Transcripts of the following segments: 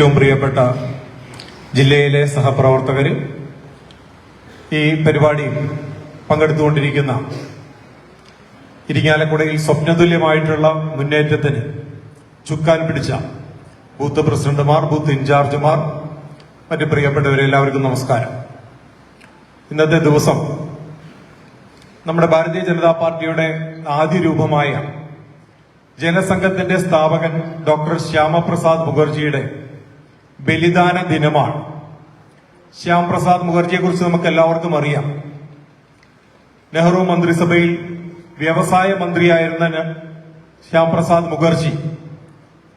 ഏറ്റവും പ്രിയപ്പെട്ട ജില്ലയിലെ സഹപ്രവർത്തകര്, ഈ പരിപാടിയിൽ പങ്കെടുത്തുകൊണ്ടിരിക്കുന്ന ഇരിങ്ങാലക്കുടയിൽ സ്വപ്നതുല്യമായിട്ടുള്ള മുന്നേറ്റത്തിന് ചുക്കാൻ പിടിച്ച ബൂത്ത് പ്രസിഡന്റുമാർ, ബൂത്ത് ഇൻചാർജുമാർ, മറ്റ് പ്രിയപ്പെട്ടവരെ എല്ലാവർക്കും നമസ്കാരം. ഇന്നത്തെ ദിവസം നമ്മുടെ ഭാരതീയ ജനതാ പാർട്ടിയുടെ ആദ്യ രൂപമായ ജനസംഘത്തിന്റെ സ്ഥാപകൻ ഡോക്ടർ ശ്യാമപ്രസാദ് മുഖർജിയുടെ ബലിദാന ദിനമാണ്. ശ്യാമപ്രസാദ് മുഖർജിയെ കുറിച്ച് നമുക്ക് എല്ലാവർക്കും അറിയാം. നെഹ്റു മന്ത്രിസഭയിൽ വ്യവസായ മന്ത്രിയായിരുന്ന ശ്യാമപ്രസാദ് മുഖർജി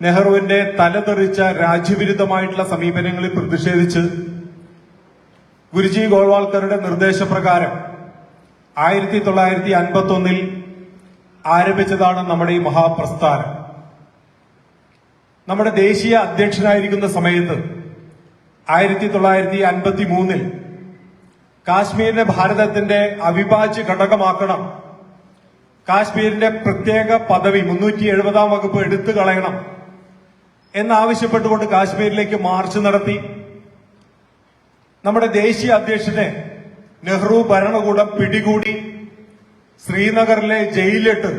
നെഹ്റുവിന്റെ തലതെറിച്ച രാജ്യവിരുദ്ധമായിട്ടുള്ള സമീപനങ്ങളിൽ പ്രതിഷേധിച്ച് ഗുരുജി ഗോൾവാൾക്കറുടെ നിർദ്ദേശപ്രകാരം 1951 ആരംഭിച്ചതാണ് നമ്മുടെ ഈ മഹാപ്രസ്ഥാനം. നമ്മുടെ ദേശീയ അധ്യക്ഷനായിരിക്കുന്ന സമയത്ത് 1953 കാശ്മീരിനെ ഭാരതത്തിന്റെ അവിഭാജ്യ ഘടകമാക്കണം, കാശ്മീരിന്റെ പ്രത്യേക പദവി 370 വകുപ്പ് എടുത്തു കളയണം എന്നാവശ്യപ്പെട്ടുകൊണ്ട് കാശ്മീരിലേക്ക് മാർച്ച് നടത്തി. നമ്മുടെ ദേശീയ അധ്യക്ഷനെ നെഹ്റു ഭരണകൂടം പിടികൂടി ശ്രീനഗറിലെ ജയിലിലിട്ട്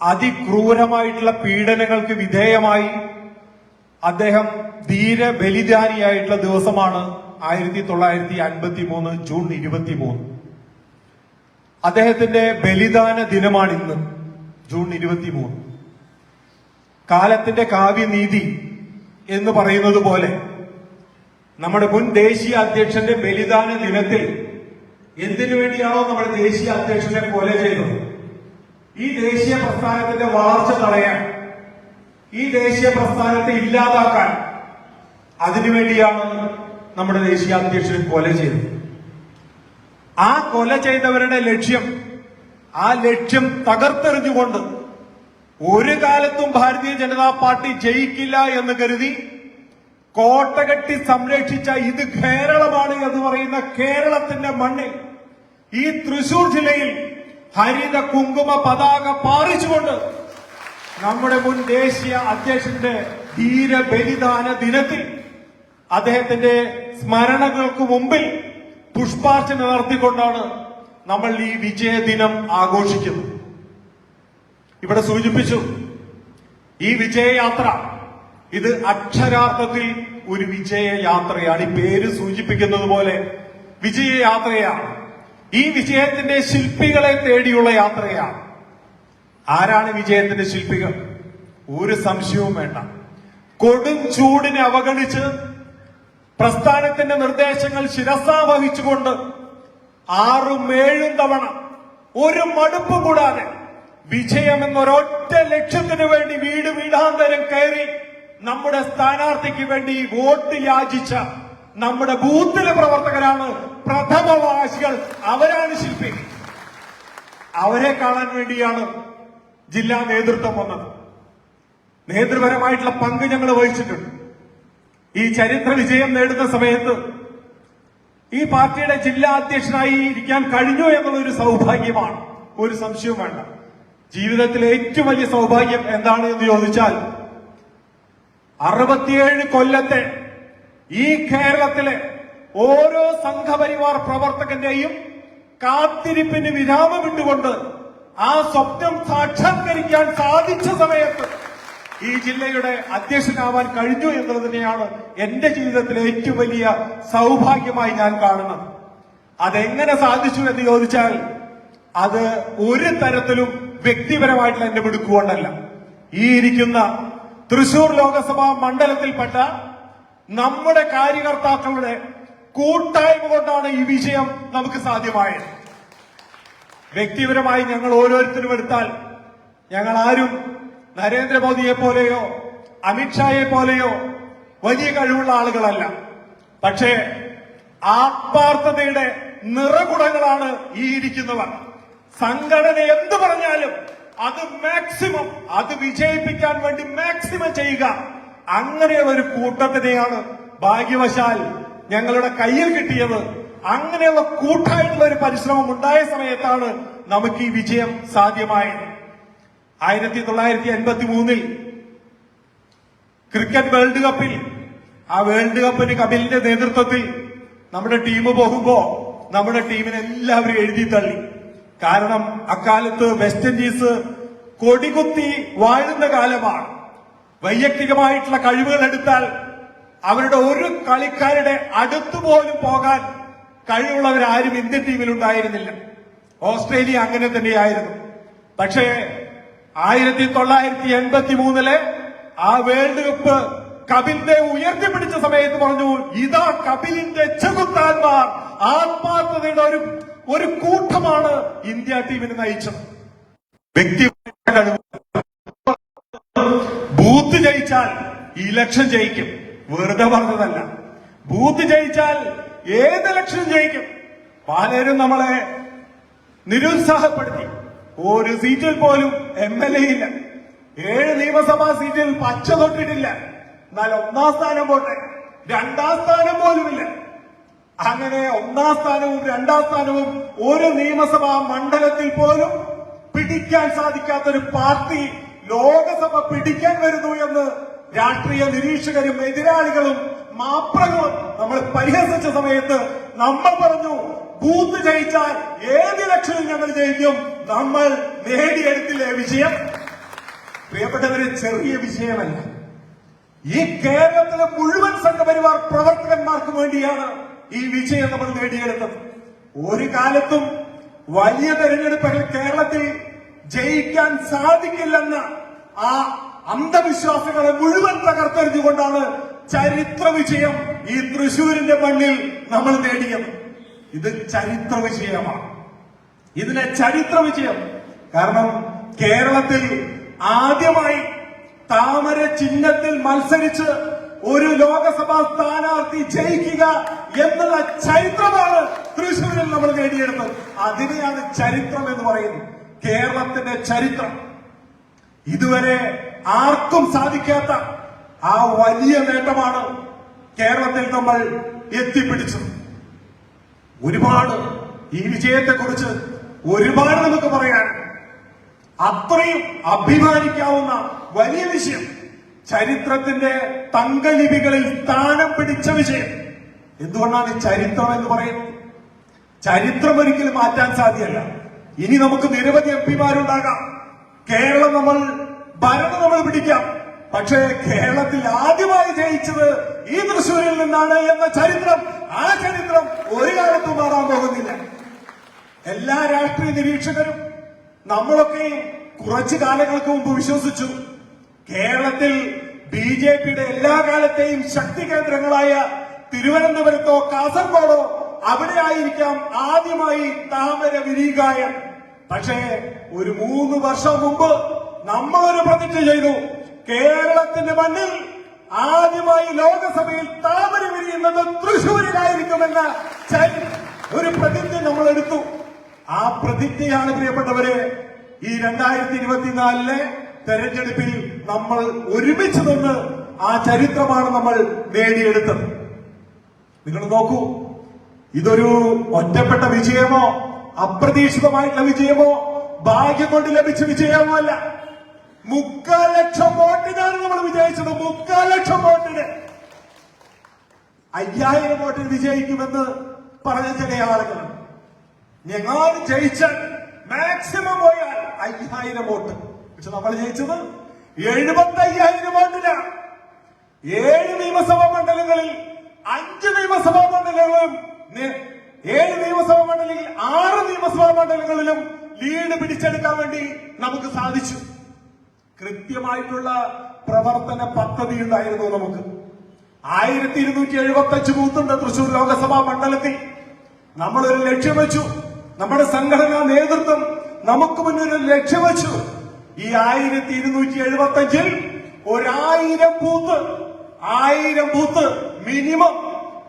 അതിക്രൂരമായിട്ടുള്ള പീഡനങ്ങൾക്ക് വിധേയമായി അദ്ദേഹം ധീര ബലിദാനിയായിട്ടുള്ള ദിവസമാണ് 1953 ജൂൺ 23. അദ്ദേഹത്തിന്റെ ബലിദാന ദിനമാണ് ഇന്ന്, ജൂൺ 23. കാലത്തിന്റെ കാവ്യനീതി എന്ന് പറയുന്നത് പോലെ നമ്മുടെ മുൻ ദേശീയ അധ്യക്ഷന്റെ ബലിദാന ദിനത്തിൽ എന്തിനു വേണ്ടിയാണോ നമ്മുടെ ദേശീയ അധ്യക്ഷനെ കൊല ചെയ്തത്, ഈ ദേശീയ പ്രസ്ഥാനത്തിന്റെ വളർച്ച തടയാൻ, ഈ ദേശീയ പ്രസ്ഥാനത്തെ ഇല്ലാതാക്കാൻ, അതിനുവേണ്ടിയാണ് നമ്മുടെ ദേശീയ അധ്യക്ഷൻ കൊല ചെയ്തത്. ആ കൊല ചെയ്തവരുടെ ആ ലക്ഷ്യം തകർത്തെറിഞ്ഞുകൊണ്ട് ഒരു കാലത്തും ഭാരതീയ ജനതാ പാർട്ടി ജയിക്കില്ല എന്ന് കരുതി കോട്ടകെട്ടി സംരക്ഷിച്ച ഇത് കേരളമാണ് എന്ന് പറയുന്ന കേരളത്തിന്റെ മണ്ണിൽ, ഈ തൃശൂർ ജില്ലയിൽ ഹരിത കുങ്കുമ പതാക പാറിച്ചുകൊണ്ട് നമ്മുടെ മുൻ ദേശീയ അധ്യക്ഷന്റെ ധീര ബലിദാന ദിനത്തിൽ അദ്ദേഹത്തിന്റെ സ്മരണകൾക്ക് മുമ്പിൽ പുഷ്പാർച്ചന നടത്തിക്കൊണ്ടാണ് നമ്മൾ ഈ വിജയദിനം ആഘോഷിക്കുന്നത്. ഇവിടെ സൂചിപ്പിച്ചു, ഈ വിജയയാത്ര ഇത് അക്ഷരാർത്ഥത്തിൽ ഒരു വിജയയാത്രയാണ്. ഈ പേര് സൂചിപ്പിക്കുന്നത് പോലെ വിജയയാത്രയാണ്. ഈ വിജയത്തിന്റെ ശില്പികളെ തേടിയുള്ള യാത്രയാണ്. ആരാണ് വിജയത്തിന്റെ ശില്പികൾ? ഒരു സംശയവും വേണ്ട. കൊടും ചൂടിനെ അവഗണിച്ച് പ്രസ്ഥാനത്തിന്റെ നിർദ്ദേശങ്ങൾ ശിരസാവഹിച്ചുകൊണ്ട് 6-7 തവണ ഒരു മടുപ്പ് കൂടാതെ വിജയം എന്നൊരൊറ്റ ലക്ഷ്യത്തിനു വേണ്ടി വീട് വീടാന്തരം കയറി നമ്മുടെ സ്ഥാനാർത്ഥിക്ക് വേണ്ടി വോട്ട് യാചിച്ച നമ്മുടെ ബൂത്തിലെ പ്രവർത്തകരാണ് പ്രഥമവാസികൾ. അവരാണ് ശില്പി. അവരെ കാണാൻ വേണ്ടിയാണ് ജില്ലാ നേതൃത്വം വന്നത്. നേതൃപരമായിട്ടുള്ള പങ്ക് ഞങ്ങൾ വഹിച്ചിട്ടുണ്ട്. ഈ ചരിത്ര വിജയം നേടുന്ന സമയത്ത് ഈ പാർട്ടിയുടെ ജില്ലാ അധ്യക്ഷനായി ഇരിക്കാൻ കഴിഞ്ഞു എന്നുള്ളൊരു സൗഭാഗ്യമാണ്, ഒരു സംശയവും വേണ്ട. ജീവിതത്തിലെ ഏറ്റവും വലിയ സൗഭാഗ്യം എന്താണ് എന്ന് ചോദിച്ചാൽ 67 കൊല്ലത്തെ ഈ കേരളത്തിലെ ഓരോ സംഘപരിവാർ പ്രവർത്തകന്റെയും കാത്തിരിപ്പിന് വിരാമമിട്ടുകൊണ്ട് ആ സ്വപ്നം സാക്ഷാത്കരിക്കാൻ സാധിച്ച സമയത്ത് ഈ ജില്ലയുടെ അധ്യക്ഷനാവാൻ കഴിഞ്ഞു എന്നത് തന്നെയാണ് എന്റെ ജീവിതത്തിലെ ഏറ്റവും വലിയ സൗഭാഗ്യമായി ഞാൻ കാണുന്നത്. അതെങ്ങനെ സാധിച്ചു എന്ന് ചോദിച്ചാൽ അത് ഒരു തരത്തിലും വ്യക്തിപരമായിട്ടുള്ള എന്റെ മിടുക്കുകൊണ്ടല്ല. ഈ ഇരിക്കുന്ന തൃശൂർ ലോകസഭാ മണ്ഡലത്തിൽപ്പെട്ട നമ്മുടെ കാര്യകർത്താക്കളുടെ കൂട്ടായ്മ കൊണ്ടാണ് ഈ വിജയം നമുക്ക് സാധ്യമായത്. വ്യക്തിപരമായി ഞങ്ങൾ ഓരോരുത്തരും എടുത്താൽ ഞങ്ങൾ ആരും നരേന്ദ്രമോദിയെ പോലെയോ അമിത്ഷായെ പോലെയോ വലിയ കഴിവുള്ള ആളുകളല്ല. പക്ഷേ ആത്മാർത്ഥതയുടെ നിറകുടങ്ങളാണ് ഈ ഇരിക്കുന്നവർ. സംഘടന എന്ത് പറഞ്ഞാലും അത് മാക്സിമം, അത് വിജയിപ്പിക്കാൻ വേണ്ടി മാക്സിമം ചെയ്യുക, അങ്ങനെയുള്ള ഒരു കൂട്ടത്തിനെയാണ് ഭാഗ്യവശാൽ ഞങ്ങളുടെ കയ്യിൽ കിട്ടിയത്. അങ്ങനെയുള്ള കൂട്ടായിട്ടുള്ള ഒരു പരിശ്രമം ഉണ്ടായ സമയത്താണ് നമുക്ക് ഈ വിജയം സാധ്യമായത്. 1953 ക്രിക്കറ്റ് വേൾഡ് കപ്പിൽ ആ വേൾഡ് കപ്പിന് കപിലിന്റെ നേതൃത്വത്തിൽ നമ്മുടെ ടീം പോകുമ്പോ നമ്മുടെ ടീമിനെ എല്ലാവരും എഴുതി തള്ളി. കാരണം അക്കാലത്ത് വെസ്റ്റ് ഇൻഡീസ് കൊടികുത്തി വാഴുന്ന കാലമാണ്. വൈയക്തികമായിട്ടുള്ള കഴിവുകൾ എടുത്താൽ അവരുടെ ഒരു കളിക്കാരുടെ അടുത്തുപോലും പോകാൻ കഴിവുള്ളവരാരും ഇന്ത്യൻ ടീമിൽ ഉണ്ടായിരുന്നില്ല. ഓസ്ട്രേലിയ അങ്ങനെ തന്നെയായിരുന്നു. പക്ഷേ 1983 ആ വേൾഡ് കപ്പ് കപിലിനെ ഉയർത്തിപ്പിടിച്ച സമയത്ത് പറഞ്ഞു, ഇതാ കപിലിന്റെ ചെകുത്താന്മാർ, ആത്മാർത്ഥതയുടെ ഒരു കൂട്ടമാണ് ഇന്ത്യ ടീമിനെ നയിച്ചത്. വ്യക്തിപരമായ കഴിവ്. ബൂത്ത് ജയിച്ചാൽ ഇലക്ഷൻ ജയിക്കും, വെറുതെ പറഞ്ഞതല്ല. ബൂത്ത് ജയിച്ചാൽ ഏത് ഇലക്ഷനും ജയിക്കും. പലരും നമ്മളെ നിരുത്സാഹപ്പെടുത്തി. ഒരു സീറ്റിൽ പോലും MLA ഇല്ല. 7 നിയമസഭാ സീറ്റിൽ പച്ച തൊട്ടിട്ടില്ല. എന്നാൽ 1ാം സ്ഥാനം പോട്ടെ, 2ാം സ്ഥാനം പോലുമില്ല. അങ്ങനെ 1ാം സ്ഥാനവും 2ാം സ്ഥാനവും ഒരു നിയമസഭാ മണ്ഡലത്തിൽ പോലും പിടിക്കാൻ സാധിക്കാത്തൊരു പാർട്ടി ലോകസഭ പിടിക്കാൻ വരുന്നു എന്ന് രാഷ്ട്രീയ നിരീക്ഷകരും എതിരാളികളും മാപ്രകളും നമ്മൾ പരിഹസിച്ച സമയത്ത് നമ്മൾ പറഞ്ഞു, ബൂത്ത് ജയിച്ചാൽ ഏത് ഇലക്ഷനിൽ ഞങ്ങൾ ജയിക്കും, നമ്മൾ നേടിയെടുത്തില്ലേ വിജയം. പ്രിയപ്പെട്ടവരെ, ചെറിയ വിജയമല്ല. ഈ കേരളത്തിലെ മുഴുവൻ സംഘപരിവാർ പ്രവർത്തകന്മാർക്ക് വേണ്ടിയാണ് ഈ വിജയം നമ്മൾ നേടിയെടുത്തത്. ഒരു കാലത്തും വലിയ തെരഞ്ഞെടുപ്പുകൾ കേരളത്തിൽ ജയിക്കാൻ സാധിക്കില്ലെന്ന ആ അന്ധവിശ്വാസങ്ങളെ മുഴുവൻ തകർത്തെറിഞ്ഞുകൊണ്ടാണ് ചരിത്ര വിജയം ഈ തൃശൂരിന്റെ മണ്ണിൽ നമ്മൾ നേടിയത്. ഇത് ചരിത്ര വിജയമാണ്. ഇതിനെ ചരിത്ര വിജയം. കാരണം കേരളത്തിൽ ആദ്യമായി താമര ചിഹ്നത്തിൽ മത്സരിച്ച് ഒരു ലോകസഭാ സ്ഥാനാർത്ഥി ജയിക്കുക എന്നുള്ള ചരിത്രമാണ് തൃശൂരിൽ നമ്മൾ നേടിയെടുത്തത്. അതിനെയാണ് ചരിത്രം എന്ന് പറയുന്നത്. കേരളത്തിന്റെ ചരിത്രം. ഇതുവരെ ആർക്കും സാധിക്കാത്ത ആ വലിയ നേട്ടമാണ് കേരളത്തിൽ നമ്മൾ എത്തിപ്പിടിച്ചത്. ഒരുപാട് ഈ വിജയത്തെക്കുറിച്ച് ഒരുപാട് നമുക്ക് പറയാൻ, അത്രയും അഭിമാനിക്കാവുന്ന വലിയ വിജയം, ചരിത്രത്തിന്റെ തങ്കലിപികളിൽ സ്ഥാനം പിടിച്ച വിജയം. എന്തുകൊണ്ടാണ് ഈ ചരിത്രം എന്ന് പറയുന്നത്? ചരിത്രം ഒരിക്കലും മാറ്റാൻ സാധ്യമല്ല. ഇനി നമുക്ക് നിരവധി എംപിമാരുണ്ടാകാം. കേരളം ഭരണം നമ്മൾ പിടിക്കാം. പക്ഷേ കേരളത്തിൽ ആദ്യമായി ജയിച്ചത് ഈ തൃശ്ശൂരിൽ നിന്നാണ് എന്ന ചരിത്രം, ആ ചരിത്രം ഒരു കാലത്തും മാറാൻ പോകുന്നില്ല. എല്ലാ രാഷ്ട്രീയ നിരീക്ഷകരും നമ്മളൊക്കെയും കുറച്ചു കാലങ്ങൾക്ക് മുമ്പ് വിശ്വസിച്ചു കേരളത്തിൽ BJPയുടെ എല്ലാ കാലത്തെയും ശക്തി കേന്ദ്രങ്ങളായ തിരുവനന്തപുരത്തോ കാസർഗോഡോ അവിടെ ആയിരിക്കാം ആദ്യമായി താമര വിരിയുക. പക്ഷേ ഒരു 3 വർഷം മുമ്പ് നമ്മളൊരു പ്രതിജ്ഞ ചെയ്തു, കേരളത്തിന്റെ മണ്ണിൽ ആദ്യമായി ലോകസഭയിൽ താമര വിരിയുന്നത് തൃശ്ശൂരിലായിരിക്കുമെന്ന ഒരു പ്രതിജ്ഞ നമ്മൾ എടുത്തു. ആ പ്രതിജ്ഞയാണ് പ്രിയപ്പെട്ടവരെ ഈ 2024 തെരഞ്ഞെടുപ്പിൽ നമ്മൾ ഒരുമിച്ച് നിന്ന് ആ ചരിത്രമാണ് നമ്മൾ നേടിയെടുത്തത്. നിങ്ങൾ നോക്കൂ, ഇതൊരു ഒറ്റപ്പെട്ട വിജയമോ അപ്രതീക്ഷിതമായിട്ടുള്ള വിജയമോ ഭാഗ്യം കൊണ്ട് ലഭിച്ച വിജയമോ അല്ല. 3,400,000 വോട്ടിനാണ് നമ്മൾ വിജയിച്ചത്. 3,400,000 വോട്ടിന് 5,000 വോട്ടിന് വിജയിക്കുമെന്ന് പറഞ്ഞ ചില ആളുകളുണ്ട്. ഞങ്ങൾ ജയിച്ചാൽ മാക്സിമം പോയാൽ 5,000 വോട്ട്. പക്ഷെ നമ്മൾ ജയിച്ചത് 75,000 വോട്ടിനാണ്. 7 നിയമസഭാ മണ്ഡലങ്ങളിൽ 5 നിയമസഭാ മണ്ഡലങ്ങളും 7 നിയമസഭാ മണ്ഡലങ്ങളിൽ 6 നിയമസഭാ മണ്ഡലങ്ങളിലും ലീഡ് പിടിച്ചെടുക്കാൻ വേണ്ടി നമുക്ക് സാധിച്ചു. കൃത്യമായിട്ടുള്ള പ്രവർത്തന പദ്ധതി ഉണ്ടായിരുന്നു നമുക്ക്. 1275 ബൂത്തുണ്ട് തൃശൂർ ലോകസഭാ മണ്ഡലത്തിൽ. നമ്മളൊരു ലക്ഷ്യം വെച്ചു. നമ്മുടെ സംഘടനാ നേതൃത്വം നമുക്ക് മുന്നിൽ ഒരു ലക്ഷ്യം വെച്ചു. ഈ 1275 1000 ബൂത്ത് മിനിമം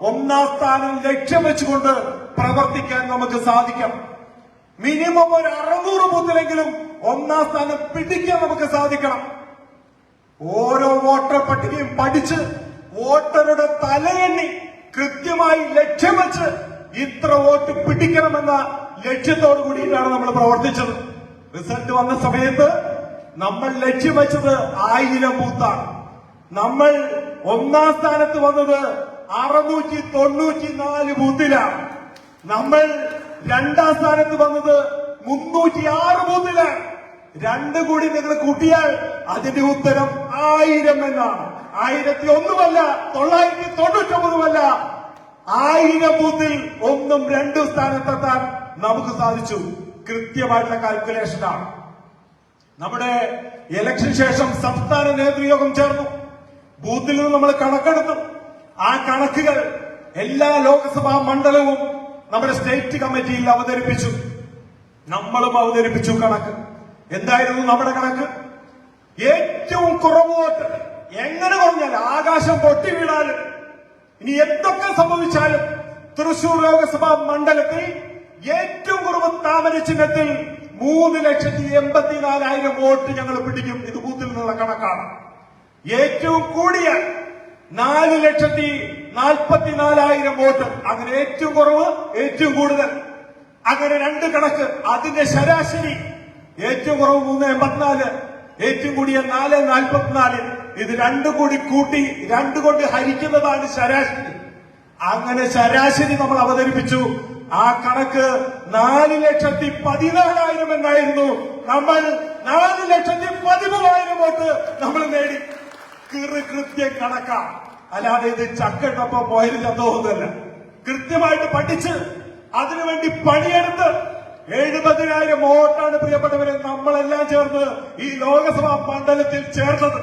1ാം സ്ഥാനം ലക്ഷ്യം വെച്ചുകൊണ്ട് പ്രവർത്തിക്കാൻ നമുക്ക് സാധിക്കണം. മിനിമം ഒരു 600 ബൂത്തിലെങ്കിലും 1ാം സ്ഥാനം പിടിക്കാൻ നമുക്ക് സാധിക്കണം. ഓരോ വോട്ടർ പട്ടികയും പഠിച്ച് വോട്ടറുടെ തലയെണ്ണി കൃത്യമായി ലക്ഷ്യം വെച്ച് ഇത്ര വോട്ട് പിടിക്കണമെന്ന ലക്ഷ്യത്തോടു കൂടിയിട്ടാണ് നമ്മൾ പ്രവർത്തിച്ചത്. റിസൾട്ട് വന്ന സമയത്ത് നമ്മൾ ലക്ഷ്യം വെച്ചത് 1000 ബൂത്താണ്. നമ്മൾ ഒന്നാം സ്ഥാനത്ത് വന്നത് 694 ബൂത്തിലാണ്. നമ്മൾ രണ്ടാം സ്ഥാനത്ത് വന്നത് 306 ബൂത്തിലാണ്. രണ്ടു കൂടി നിങ്ങൾ കൂട്ടിയാൽ അതിന്റെ ഉത്തരം 1000 എന്നാണ്. 1001 999 1000 ബൂത്തിൽ 1ഉം 2ഉം സ്ഥാനത്തെത്താൻ നമുക്ക് സാധിച്ചു. കൃത്യമായിട്ടുള്ള കാൽക്കുലേഷനാണ്. നമ്മുടെ ഇലക്ഷൻ ശേഷം സംസ്ഥാന നേതൃയോഗം ചേർന്നു. ബൂത്തിൽ നിന്ന് നമ്മൾ കണക്കെടുത്തു. ആ കണക്കുകൾ എല്ലാ ലോക്സഭാ മണ്ഡലവും നമ്മുടെ സ്റ്റേറ്റ് കമ്മിറ്റിയിൽ അവതരിപ്പിച്ചു. നമ്മളും അവതരിപ്പിച്ചു കണക്ക്. എന്തായിരുന്നു നമ്മുടെ കണക്ക്? ഏറ്റവും കുറവ് വോട്ട് എങ്ങനെ കുറഞ്ഞാൽ ആകാശം പൊട്ടി വീണാലും ഇനി എന്തൊക്കെ സംഭവിച്ചാലും തൃശൂർ ലോക്സഭാ മണ്ഡലത്തിൽ ഏറ്റവും കുറവ് താമര ചിഹ്നത്തിൽ 3,84,000 വോട്ട് ഞങ്ങൾ പിടിക്കും. ഇത് ബൂത്തിൽ നിന്നുള്ള കണക്കാണ്. ഏറ്റവും കൂടിയ 4,44,000 വോട്ട്. അങ്ങനെ ഏറ്റവും കുറവ് ഏറ്റവും കൂടുതൽ അങ്ങനെ രണ്ട് കണക്ക്. അതിന്റെ ശരാശരി ഏറ്റവും കുറവ് 3,84, ഏറ്റവും കൂടിയ 4,44. ഇത് രണ്ടും കൂടി കൂട്ടി 2 കൊണ്ട് ഹരിക്കുന്നതാണ് ശരാശരി. അങ്ങനെ ശരാശരി നമ്മൾ അവതരിപ്പിച്ചു. ആ കണക്ക് 4,14,000 എന്നായിരുന്നു. നമ്മൾ 4,13,000 വോട്ട് നമ്മൾ നേടി. കൃത്യ കണക്കാണ്. അല്ലാതെ ഇത് ചക്കിട്ടപ്പോ പോയത് ചന്തോന്നല്ല. കൃത്യമായിട്ട് പഠിച്ച് അതിനുവേണ്ടി പണിയെടുത്ത് 70,000 വോട്ടാണ് പ്രിയപ്പെട്ടവരെ നമ്മളെല്ലാം ചേർന്ന് ഈ ലോക്സഭാ മണ്ഡലത്തിൽ ചേർന്നത്.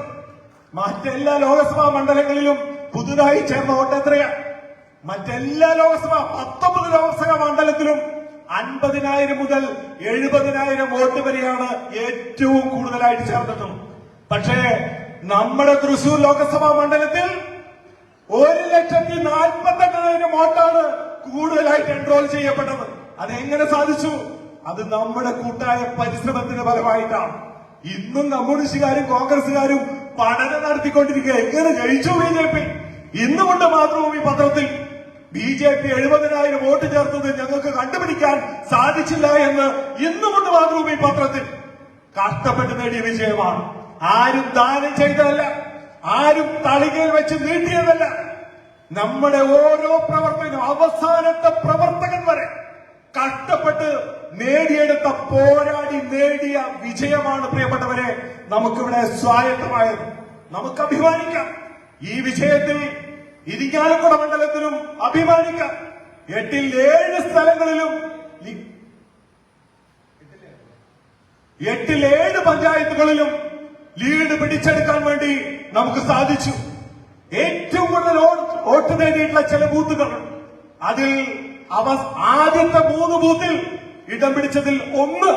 മറ്റെല്ലാ ലോക്സഭാ മണ്ഡലങ്ങളിലും പുതുതായി ചേർന്ന വോട്ട് എത്രയാ? മറ്റെല്ലാ 19 ലോക്സഭാ മണ്ഡലത്തിലും 50,000 മുതൽ 70,000 വോട്ട് വരെയാണ് ഏറ്റവും കൂടുതലായിട്ട് ചേർന്നിട്ടുള്ളത്. പക്ഷേ നമ്മുടെ തൃശൂർ ലോക്സഭാ മണ്ഡലത്തിൽ 1,48,000 വോട്ടാണ് കൂടുതലായിട്ട് എൻറോൾ ചെയ്യപ്പെട്ടത്. അതെങ്ങനെ സാധിച്ചു? അത് നമ്മുടെ കൂട്ടായ പരിശ്രമത്തിന്റെ ഫലമായിട്ടാണ്. ഇന്നും കമ്മ്യൂണിസ്റ്റുകാരും കോൺഗ്രസുകാരും പഠനം നടത്തിക്കൊണ്ടിരിക്കുക. എങ്ങനെ ജയിച്ചു BJP? ഇന്നുകൊണ്ട് മാതൃഭൂമി പത്രത്തിൽ BJP 70,000 വോട്ട് ചേർത്തത് ഞങ്ങൾക്ക് കണ്ടുപിടിക്കാൻ സാധിച്ചില്ല എന്ന് ഇന്നുകൊണ്ട് മാതൃഭൂമി പത്രത്തിൽ. കഷ്ടപ്പെട്ട് നേടിയ വിജയമാണ്. ആരും ദാനം ചെയ്തതല്ല, ആരും തളികയിൽ വെച്ച് നീട്ടിയതല്ല. നമ്മുടെ ഓരോ പ്രവർത്തകനും അവസാനത്തെ പ്രവർത്തകൻ വരെ കഷ്ടപ്പെട്ട് നേടിയെടുത്ത പോരാടി നേടിയ വിജയമാണ് പ്രിയപ്പെട്ടവരെ നമുക്കിവിടെ സ്വായത്തമായത്. നമുക്ക് അഭിമാനിക്കാം. ഈ വിജയത്തിൽ ഇരിങ്ങാലക്കുട മണ്ഡലത്തിലും അഭിമാനിക്കാം. 8ൽ 7 സ്ഥലങ്ങളിലും 8ൽ 7 പഞ്ചായത്തുകളിലും ലീഡ് പിടിച്ചെടുക്കാൻ വേണ്ടി നമുക്ക് സാധിച്ചു. ഏറ്റവും കൂടുതൽ വോട്ട് നേടിയിട്ടുള്ള ചില ബൂത്തുകൾ, അതിൽ ആദ്യത്തെ 3 ബൂത്തിൽ ഇടം പിടിച്ചതിൽ 1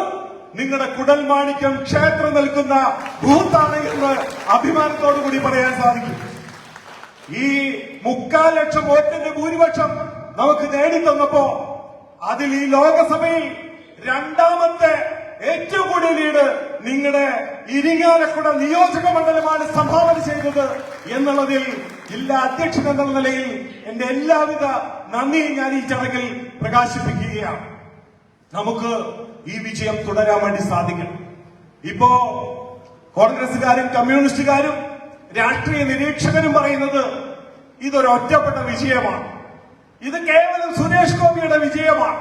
നിങ്ങളുടെ കുടൽമാണിക്യം ക്ഷേത്രം നിൽക്കുന്ന ബൂത്താണ് എന്ന് അഭിമാനത്തോടു കൂടി പറയാൻ സാധിക്കും. ഈ 3,00,000 വോട്ടിന്റെ ഭൂരിപക്ഷം നമുക്ക് നേടിത്തന്നപ്പോ അതിൽ ഈ ലോകസഭയിൽ രണ്ടാമത്തെ ഏറ്റവും കൂടുതൽ ലീഡ് നിങ്ങളുടെ ഇരിങ്ങാലക്കുട നിയോജക മണ്ഡലമാണ് സംഭാവന ചെയ്തത് എന്നുള്ളതിൽ ജില്ലാ അധ്യക്ഷൻ എന്ന നിലയിൽ എന്റെ എല്ലാവിധ നന്ദിയും ഞാൻ ഈ ചടങ്ങിൽ പ്രകാശിപ്പിക്കുകയാണ്. നമുക്ക് ഈ വിജയം തുടരാൻ വേണ്ടി സാധിക്കണം. ഇപ്പോ കോൺഗ്രസുകാരും കമ്മ്യൂണിസ്റ്റുകാരും രാഷ്ട്രീയ നിരീക്ഷകരും പറയുന്നത് ഇതൊരു ഒറ്റപ്പെട്ട വിജയമാണ്, ഇത് കേവലം സുരേഷ് ഗോപിയുടെ വിജയമാണ്.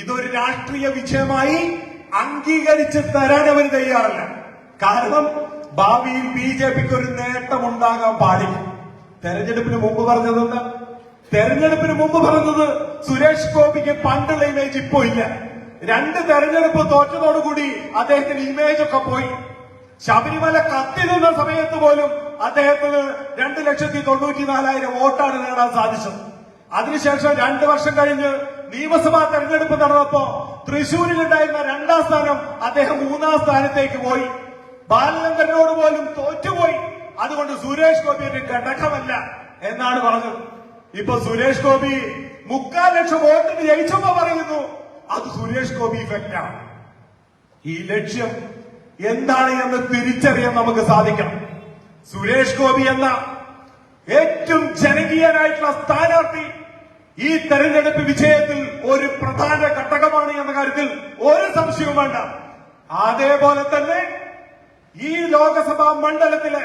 ഇതൊരു രാഷ്ട്രീയ വിജയമായി അംഗീകരിച്ച് തരാൻ അവർ തയ്യാറല്ല. കാരണം ഭാവിയിൽ BJPക്ക് ഒരു നേട്ടമുണ്ടാകാൻ പാടില്ല. തെരഞ്ഞെടുപ്പിന് മുമ്പ് പറഞ്ഞതെന്താ? തെരഞ്ഞെടുപ്പിന് മുമ്പ് പറഞ്ഞത് സുരേഷ് ഗോപിക്ക് പണ്ടുള്ള ഇമേജ് ഇപ്പോ ഇല്ല. 2 തെരഞ്ഞെടുപ്പ് തോറ്റതോടുകൂടി അദ്ദേഹത്തിന്റെ ഇമേജ് ഒക്കെ പോയി. ശബരിമല കത്തി നിന്ന സമയത്ത് പോലും അദ്ദേഹത്തിന് 2,94,000 വോട്ടാണ് നേടാൻ സാധിച്ചത്. അതിനുശേഷം 2 വർഷം കഴിഞ്ഞ് നിയമസഭാ തെരഞ്ഞെടുപ്പ് നടന്നപ്പോ തൃശൂരിലുണ്ടായിരുന്ന 2ാം സ്ഥാനം അദ്ദേഹം 3ാം സ്ഥാനത്തേക്ക് പോയി. ബാലചന്ദ്രനോട് പോലും തോറ്റുപോയി. അതുകൊണ്ട് സുരേഷ് ഗോപി ഒരു ഘടകമല്ല എന്നാണ് പറഞ്ഞത്. ഇപ്പൊ സുരേഷ് ഗോപി 3,00,000 വോട്ടിന് ജയിച്ചപ്പോ പറയുന്നു അത് സുരേഷ് ഗോപി ഇഫക്റ്റാണ്. ഈ ലക്ഷ്യം എന്താണ് എന്ന് തിരിച്ചറിയാൻ നമുക്ക് സാധിക്കണം. സുരേഷ് ഗോപി എന്ന ഏറ്റവും ജനകീയനായിട്ടുള്ള സ്ഥാനാർത്ഥി ഈ തെരഞ്ഞെടുപ്പ് വിജയത്തിൽ ഒരു പ്രധാന ഘടകമാണ് എന്ന കാര്യത്തിൽ ഒരു സംശയവും വേണ്ട. അതേപോലെ തന്നെ ഈ ലോക്സഭാ മണ്ഡലത്തിലെ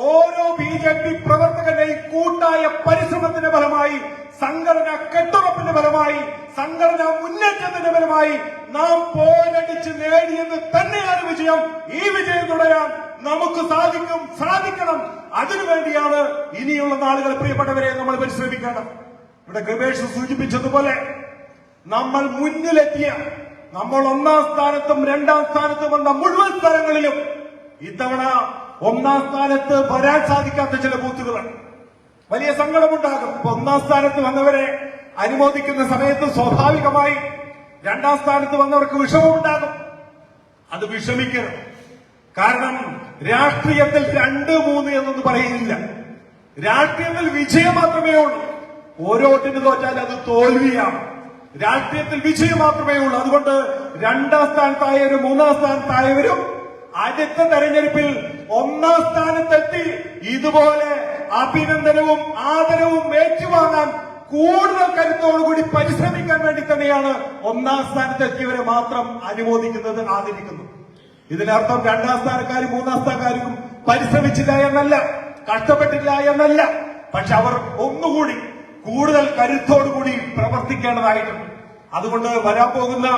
ഓരോ BJP പ്രവർത്തകന്റെയും കൂട്ടായ പരിശ്രമത്തിന്റെ ഫലമായി, സംഘടന കെട്ടുറപ്പിന്റെ ഫലമായി, സംഘടന മുന്നേറ്റത്തിന്റെ ഫലമായി നാം പോരടിച്ച് നേടിയെന്ന് തന്നെയാണ് വിജയം. ഈ വിജയം തുടരാൻ നമുക്ക് സാധിക്കണം. അതിനുവേണ്ടിയാണ് ഇനിയുള്ള നാളുകൾ പ്രിയപ്പെട്ടവരെ നമ്മൾ പരിശ്രമിക്കേണ്ടത്. ഇവിടെ ഗവേഷ് സൂചിപ്പിച്ചതുപോലെ നമ്മൾ മുന്നിലെത്തിയ, നമ്മൾ 1ാം സ്ഥാനത്തും 2ാം സ്ഥാനത്തും വന്ന മുഴുവൻ സ്ഥലങ്ങളിലും ഇത്തവണ 1ാം സ്ഥാനത്ത് വരാൻ സാധിക്കാത്ത ചില ബൂത്തുകളാണ്. വലിയ സങ്കടമുണ്ടാകും. 1ാം സ്ഥാനത്ത് വന്നവരെ അനുമോദിക്കുന്ന സമയത്ത് സ്വാഭാവികമായി 2ാം സ്ഥാനത്ത് വന്നവർക്ക് വിഷമമുണ്ടാകും. അത് വിഷമിക്കരുത്. കാരണം രാഷ്ട്രീയത്തിൽ 2-3 എന്നൊന്നും പറയുന്നില്ല. രാഷ്ട്രീയത്തിൽ വിജയം മാത്രമേ ഉള്ളൂ. ഓരോ വോട്ടിന് തോറ്റാൽ അത് തോൽവിയാണ്. രാഷ്ട്രീയത്തിൽ വിജയം മാത്രമേ ഉള്ളൂ. അതുകൊണ്ട് 2ാം സ്ഥാനത്തായവരും 3ാം സ്ഥാനത്തായവരും അടുത്ത തെരഞ്ഞെടുപ്പിൽ 1ാം സ്ഥാനത്തെത്തി ഇതുപോലെ അഭിനന്ദനവും ആദരവും ഏറ്റുവാങ്ങാൻ കൂടുതൽ കരുത്തോടുകൂടി പരിശ്രമിക്കാൻ വേണ്ടി തന്നെയാണ് 1ാം സ്ഥാനത്തെത്തിയവരെ മാത്രം അനുമോദിക്കുന്നത്, ആദരിക്കുന്നത്. ഇതിനർത്ഥം 2ാം സ്ഥാനക്കാരും 3ാം സ്ഥാനക്കാർക്കും പരിശ്രമിച്ചില്ല എന്നല്ല, കഷ്ടപ്പെട്ടില്ല എന്നല്ല. പക്ഷെ അവർ ഒന്നുകൂടി കൂടുതൽ കരുത്തോടുകൂടി പ്രവർത്തിക്കേണ്ടതായിട്ടുണ്ട്. അതുകൊണ്ട് വരാൻ പോകുന്ന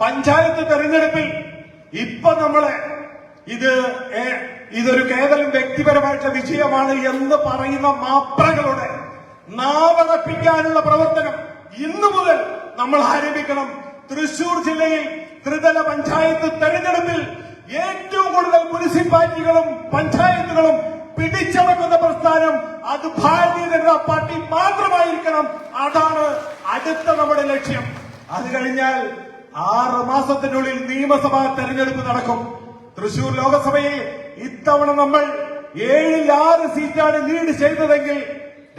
പഞ്ചായത്ത് തെരഞ്ഞെടുപ്പിൽ ഇപ്പൊ നമ്മളെ ഇതൊരു കേവലം വ്യക്തിപരമായിട്ടുള്ള വിജയമാണ് എന്ന് പറയുന്ന മാപ്രകളുടെ നാവടപ്പിക്കാനുള്ള പ്രവർത്തനം ഇന്നു മുതൽ നമ്മൾ ആരംഭിക്കണം. തൃശൂർ ജില്ലയിൽ ത്രിതല പഞ്ചായത്ത് തെരഞ്ഞെടുപ്പിൽ ഏറ്റവും കൂടുതൽ മുനിസിപ്പാലിറ്റികളും പഞ്ചായത്തുകളും പിടിച്ചടക്കുന്ന പ്രസ്ഥാനം അത് ഭാരതീയ ജനതാ പാർട്ടി മാത്രമായിരിക്കണം. അതാണ് അടുത്ത നമ്മുടെ ലക്ഷ്യം. അത് കഴിഞ്ഞാൽ 6 മാസത്തിനുള്ളിൽ നിയമസഭാ തെരഞ്ഞെടുപ്പ് നടക്കും. തൃശൂർ ലോകസഭയിൽ ഇത്തവണ നമ്മൾ 7-ൽ 6 സീറ്റാണ് ലീഡ് ചെയ്തതെങ്കിൽ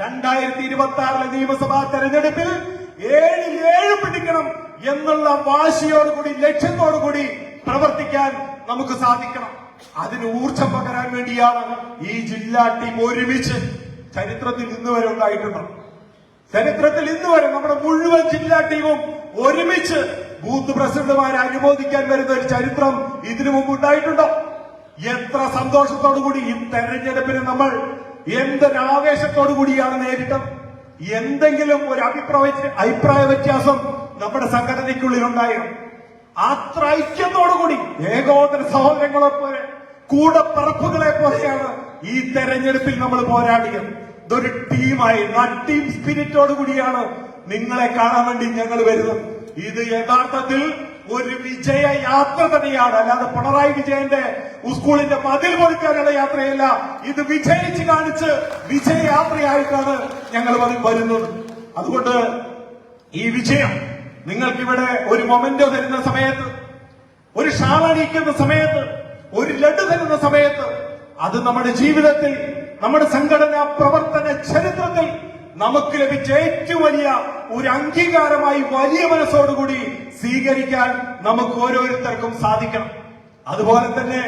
2026 നിയമസഭാ തെരഞ്ഞെടുപ്പിൽ 7-ൽ 7 പിടിക്കണം എന്നുള്ള വാശിയോടുകൂടി, ലക്ഷ്യത്തോടുകൂടി പ്രവർത്തിക്കാൻ നമുക്ക് സാധിക്കണം. അതിന് ഊർജം പകരാൻ വേണ്ടിയാണ് ഈ ജില്ലാ ടീം ഒരുമിച്ച്. ചരിത്രത്തിൽ ഇന്ന് വരെ ഉണ്ടായിട്ടുണ്ട്. ചരിത്രത്തിൽ ഇന്ന് വരെ നമ്മുടെ മുഴുവൻ ജില്ലാ ടീമും ഒരുമിച്ച് ബൂത്ത് പ്രസിഡന്റുമാരെ അനുമോദിക്കാൻ വരുന്ന ഒരു ചരിത്രം ഇതിനു മുമ്പ് ഉണ്ടായിട്ടുണ്ടോ? എത്ര സന്തോഷത്തോടുകൂടി ഈ തെരഞ്ഞെടുപ്പിന് നമ്മൾ എന്തൊരാവേശത്തോടു കൂടിയാണ് നേരിട്ടത്. എന്തെങ്കിലും ഒരു അഭിപ്രായ വ്യത്യാസം നമ്മുടെ സംഘടനയ്ക്കുള്ളിൽ ഉണ്ടായിരുന്നു. അത്ര ഐക്യത്തോടുകൂടി ഏകോദര സഹോദരങ്ങളെ പോലെ, കൂടപ്പറപ്പുകളെ പോലെയാണ് ഈ തെരഞ്ഞെടുപ്പിൽ നമ്മൾ പോരാടിയത്. ഇതൊരു ടീമായി, ടീം സ്പിരിറ്റോടു കൂടിയാണ് നിങ്ങളെ കാണാൻ വേണ്ടി ഞങ്ങൾ വരുന്നത്. ഇത് യഥാർത്ഥത്തിൽ ഒരു വിജയ യാത്ര തന്നെയാണ്. അല്ലാതെ പിണറായി വിജയന്റെ സ്കൂളിന്റെ മതിൽ പൊളിക്കാനുള്ള യാത്രയല്ല. ഇത് വിജയിച്ച് കാണിച്ച് വിജയയാത്രയായിട്ടാണ് ഞങ്ങൾ വരുന്നത്. അതുകൊണ്ട് ഈ വിജയം നിങ്ങൾക്കിവിടെ ഒരു മൊമെന്റോ തരുന്ന സമയത്ത്, ഒരു ഷാളണിക്കുന്ന സമയത്ത്, ഒരു ലഡു തരുന്ന സമയത്ത്, അത് നമ്മുടെ ജീവിതത്തിൽ, നമ്മുടെ സംഘടനാ പ്രവർത്തന ചരിത്രത്തിൽ നമുക്ക് ലഭിച്ച ഏറ്റവും വലിയ ഒരു അംഗീകാരമായി വലിയ മനസ്സോടുകൂടി സ്വീകരിക്കാൻ നമുക്ക് ഓരോരുത്തർക്കും സാധിക്കണം. അതുപോലെ തന്നെ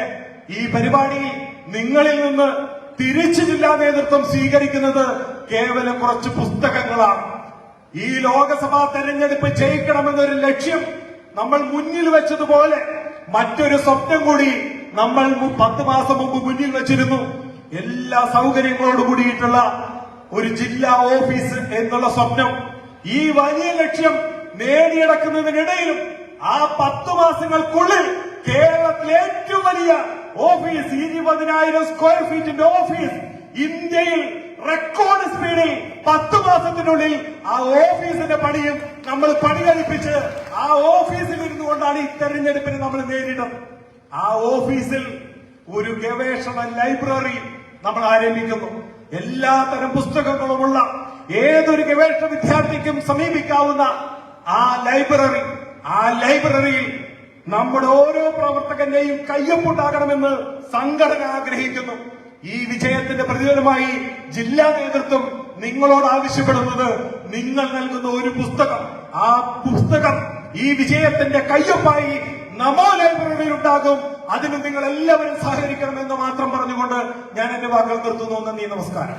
ഈ പരിപാടിയിൽ നിങ്ങളിൽ നിന്ന് തിരിച്ചു ജില്ലാ നേതൃത്വം സ്വീകരിക്കുന്നത് കേവലം കുറച്ച് പുസ്തകങ്ങളാണ്. ഈ ലോകസഭാ തെരഞ്ഞെടുപ്പ് ജയിക്കണമെന്നൊരു ലക്ഷ്യം നമ്മൾ മുന്നിൽ വെച്ചതുപോലെ മറ്റൊരു സ്വപ്നം കൂടി നമ്മൾ 10 മാസം മുമ്പ് മുന്നിൽ വെച്ചിരുന്നു. എല്ലാ സൗകര്യങ്ങളോട് കൂടിയിട്ടുള്ള ഒരു ജില്ലാ ഓഫീസ് എന്നുള്ള സ്വപ്നം. ഈ വലിയ ലക്ഷ്യം നേടിയെടുക്കുന്നതിനിടയിലും ആ 10 മാസങ്ങൾക്കുള്ളിൽ കേരളത്തിലെ ഏറ്റവും വലിയ ഓഫീസ്, 20,000 സ്ക്വയർ ഫീറ്റിന്റെ ഓഫീസ് ഇന്ത്യയിൽ റെക്കോർഡ് സ്പീഡിൽ 10 മാസത്തിനുള്ളിൽ ആ ഓഫീസിന്റെ പണിയും നമ്മൾ പണി കഴിപ്പിച്ച് ആ ഓഫീസിൽ ഇരുന്നു കൊണ്ടാണ് ഈ തെരഞ്ഞെടുപ്പിന് നമ്മൾ നേരിടുന്നത്. ആ ഓഫീസിൽ ഒരു ഗവേഷണ ലൈബ്രറി നമ്മൾ ആരംഭിക്കുന്നു. എല്ലാത്തരം പുസ്തകങ്ങളുമുള്ള ഏതൊരു ഗവേഷണ വിദ്യാർത്ഥിക്കും സമീപിക്കാവുന്ന ആ ലൈബ്രറിയിൽ നമ്മുടെ ഓരോ പ്രവർത്തകന്റെയും കയ്യൊപ്പുണ്ടാകണമെന്ന് സംഘടന ആഗ്രഹിക്കുന്നു. ഈ വിജയത്തിന്റെ പ്രതിഫലമായി ജില്ലാ നേതൃത്വം നിങ്ങളോട് ആവശ്യപ്പെടുന്നത് നിങ്ങൾ നൽകുന്ന ഒരു പുസ്തകം. ആ പുസ്തകം ഈ വിജയത്തിന്റെ കയ്യൊപ്പായി നമോ ലൈബ്രറിയിൽ ഉണ്ടാകും. അതിന് നിങ്ങൾ എല്ലാവരും സഹകരിക്കണമെന്ന് മാത്രം പറഞ്ഞുകൊണ്ട് ഞാൻ എന്റെ വാക്കുകൾ നിർത്തുന്നു. നന്ദി, നമസ്കാരം.